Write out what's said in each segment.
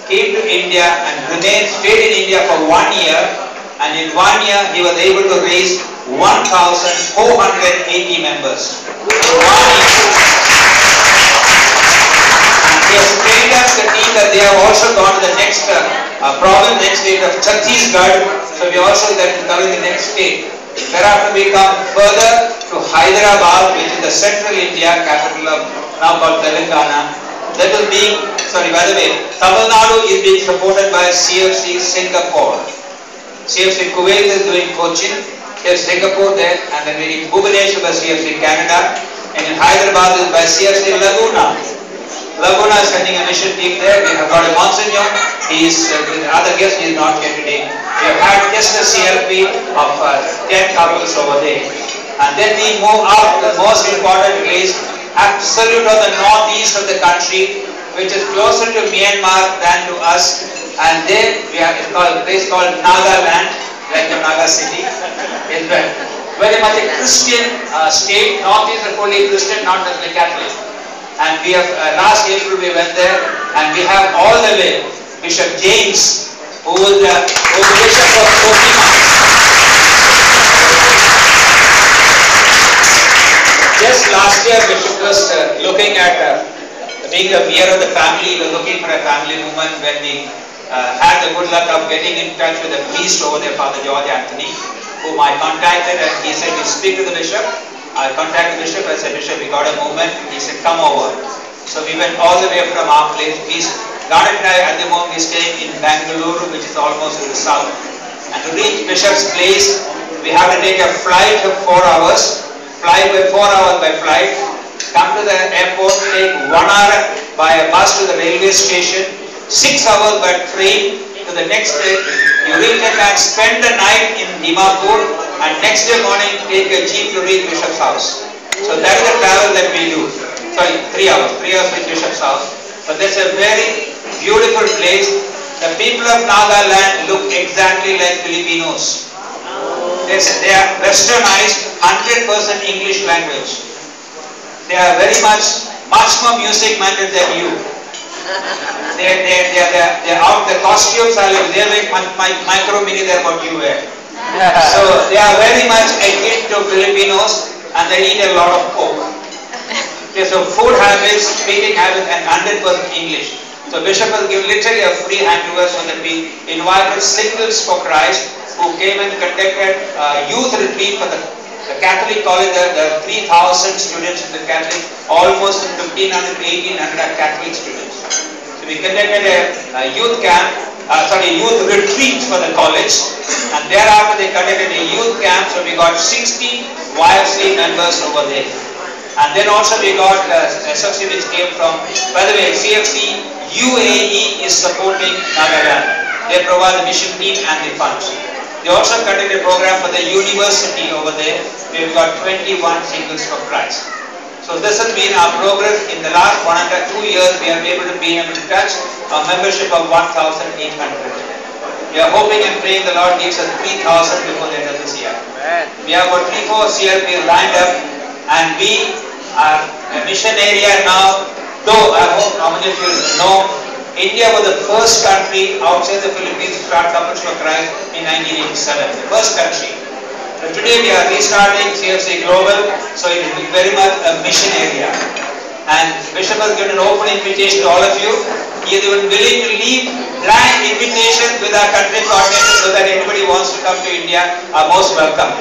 came to India and stayed in India for 1 year, and in 1 year he was able to raise 1,480 members. He has trained up the team that they have also gone to the next next state of Chhattisgarh. So we also covering the next state. Thereafter we come further to Hyderabad, which is the central India capital of now called Telangana. That will be, sorry, by the way, Tamil Nadu is being supported by CFC Singapore. CFC Kuwait is doing Cochin, there's Singapore there, and then in Bhubaneswar by CFC Canada, and in Hyderabad is by CFC Laguna. Laguna is sending a mission team there. We have got a Monsignor. He is with other guests. He is not here today. We have had just a CLP of 10 couples over there. And then we move out to the most important place, absolute on the northeast of the country, which is closer to Myanmar than to us. And there we have a place called Nagaland, like the Naga city. It's very much a Christian state. Northeast is fully Christian, not necessarily Catholic. And we have, last April we went there, and we have all the way Bishop James, who is the Bishop of Poppen. Just last year Bishop was looking at being the year of the family. He was looking for a family woman when we had the good luck of getting in touch with the priest over there, Father George Anthony, whom I contacted, and he said, "You speak to the bishop." I contacted the bishop. I said, "Bishop, we got a movement." He said, "Come over." So we went all the way from our place. Garnet and I at the moment we staying in Bangalore, which is almost to the south. And to reach Bishop's place, we have to take a flight of 4 hours. Fly by 4 hours by flight. Come to the airport, take 1 hour by a bus to the railway station. 6 hours by train to the next day. You reach and spend the night in Dimapur, and next day morning take a jeep to reach Bishop's house. So that is the travel that we do. Sorry, 3 hours. 3 hours with Bishop's house. But that's a very beautiful place. The people of Nagaland look exactly like Filipinos. They are westernized, 100% English language. They are very much more music minded than you. They're out, the costumes are like, they're like micro mini than what you wear. So they are very much akin to Filipinos, and they eat a lot of pork. Okay, so food habits, speaking habits, and 100% English. So Bishop has given literally a free hand to us so that we invited Singles for Christ, who came and conducted a youth retreat for the Catholic college. There are 3,000 students in the Catholic, almost 1,500 to 1,800 are Catholic students. So we conducted a youth camp, youth retreat for the college, and thereafter they conducted a youth camp. So we got 60 YFC members over there. And then also we got SFC which came from, by the way, CFC UAE is supporting Nagaland. They provide the mission team and the funds. They also conducted a program for the university over there. We've got 21 Singles for Christ. So this has been our progress. In the last 2 years, we have been able to touch a membership of 1,800. We are hoping and praying the Lord gives us 3,000 before the end of this year. We have got 3-4 CLPs lined up, and we are a mission area now. Though I hope how many of you know, India was the first country outside the Philippines to start Couples for Christ in 1987. The first country. So today we are restarting CFC Global, so it is very much a mission area. And Bishop has given an open invitation to all of you. He is even willing to leave blank invitation with our country coordinators so that anybody who wants to come to India are most welcome.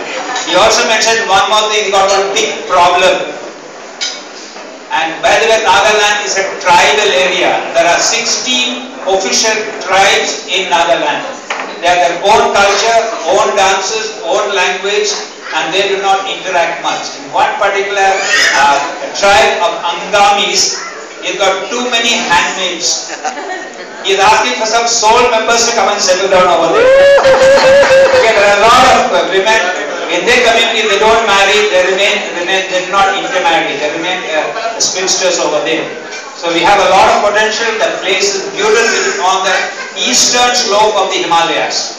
He also mentioned one more thing, he got one big problem. And by the way, Nagaland is a tribal area. There are 16 official tribes in Nagaland. They have their own culture, own dances, own language, and they do not interact much. In one particular tribe of Angamis, he's got too many handmaids. He is asking for some soul members to come and settle down over there. Okay, there are a lot of women in their community. They don't marry, they do not intermarry. They remain spinsters over there. So we have a lot of potential. The place is beautiful on the eastern slope of the Himalayas.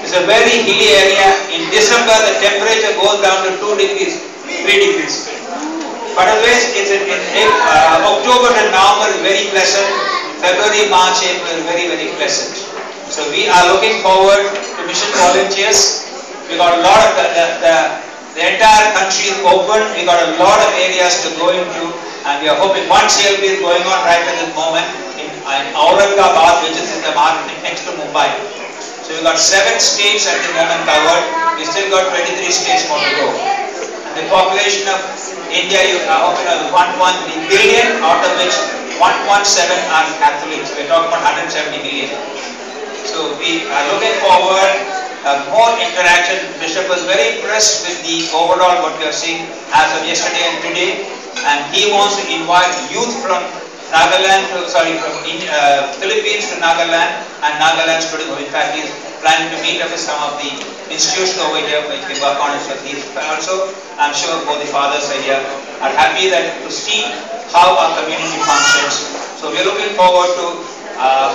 It's a very hilly area. In December, the temperature goes down to 2 degrees, 3 degrees. But otherwise, it's in October and November is very pleasant. February, March, April, very, very pleasant. So we are looking forward to mission volunteers. We got a lot of the entire country is open. We got a lot of areas to go into, and we are hoping one CLP is going on right at this moment in Aurangabad, which is in the market next to Mumbai. So we got 7 states at the moment covered. We still got 23 states more to go. And the population of India, you are hoping of 1.3 billion, out of which 1.7 are Catholics. We're talking about 170 million. So we are looking forward more interaction. Bishop was very impressed with the overall what we are seeing as of yesterday and today, and he wants to invite youth from Nagaland, from Philippines to Nagaland, and Nagaland students. In fact, he is planning to meet up with some of the institutions over here which we work on. So he's also, I'm sure both the fathers are here, are happy that to see how our community functions. So we're looking forward to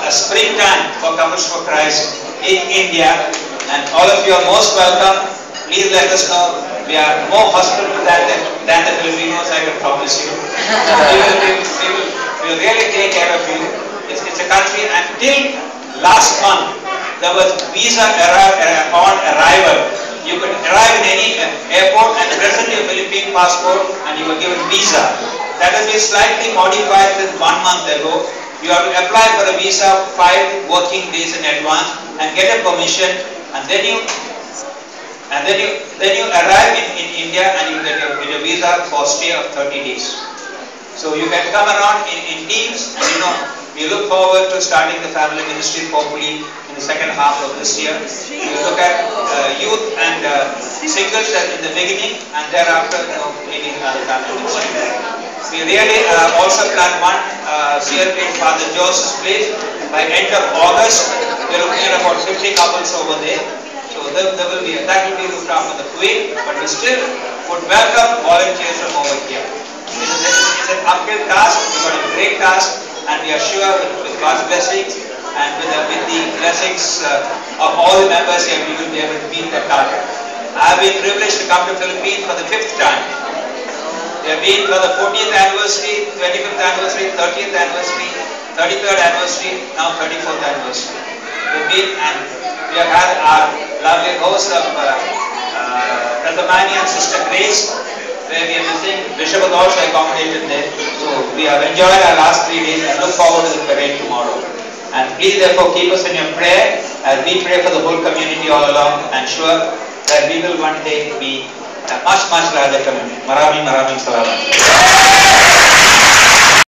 a springtime for Couples for Christ in India, and all of you are most welcome. Please let us know. We are more hospitable than the Filipinos, I can promise you. We will really take care of you. It's a country, until last month there was visa on arrival. You could arrive in any airport and present your Philippine passport and you were given visa. That has been slightly modified since 1 month ago. You have to apply for a visa 5 working days in advance and get a permission, and then you arrive in India and you get your visa for stay of 30 days. So you can come around in teams, and we look forward to starting the family ministry hopefully in the second half of this year. We look at youth and singles in the beginning, and thereafter meeting the family ministry. We really also plan one CLP in Father Joseph's place by end of August. We're looking at about 50 couples over there. So that will be looked after the Queen, but we still would welcome volunteers from over here. It's an uphill task. We've got a great task, and we are sure with God's blessings and with the blessings of all the members here, we will be able to meet that target. I have been privileged to come to Philippines for the 5th time. We have been for the 40th anniversary, 25th anniversary, 30th anniversary, 33rd anniversary, now 34th anniversary. We've been, and we have had our lovely host of Brother Manny and Sister Grace, where we are visiting. Bishop was also accommodated there. So we have enjoyed our last 3 days and look forward to the parade tomorrow. And please therefore keep us in your prayer as we pray for the whole community all along, and sure that we will one day be a much, much larger community. Maraming salamat.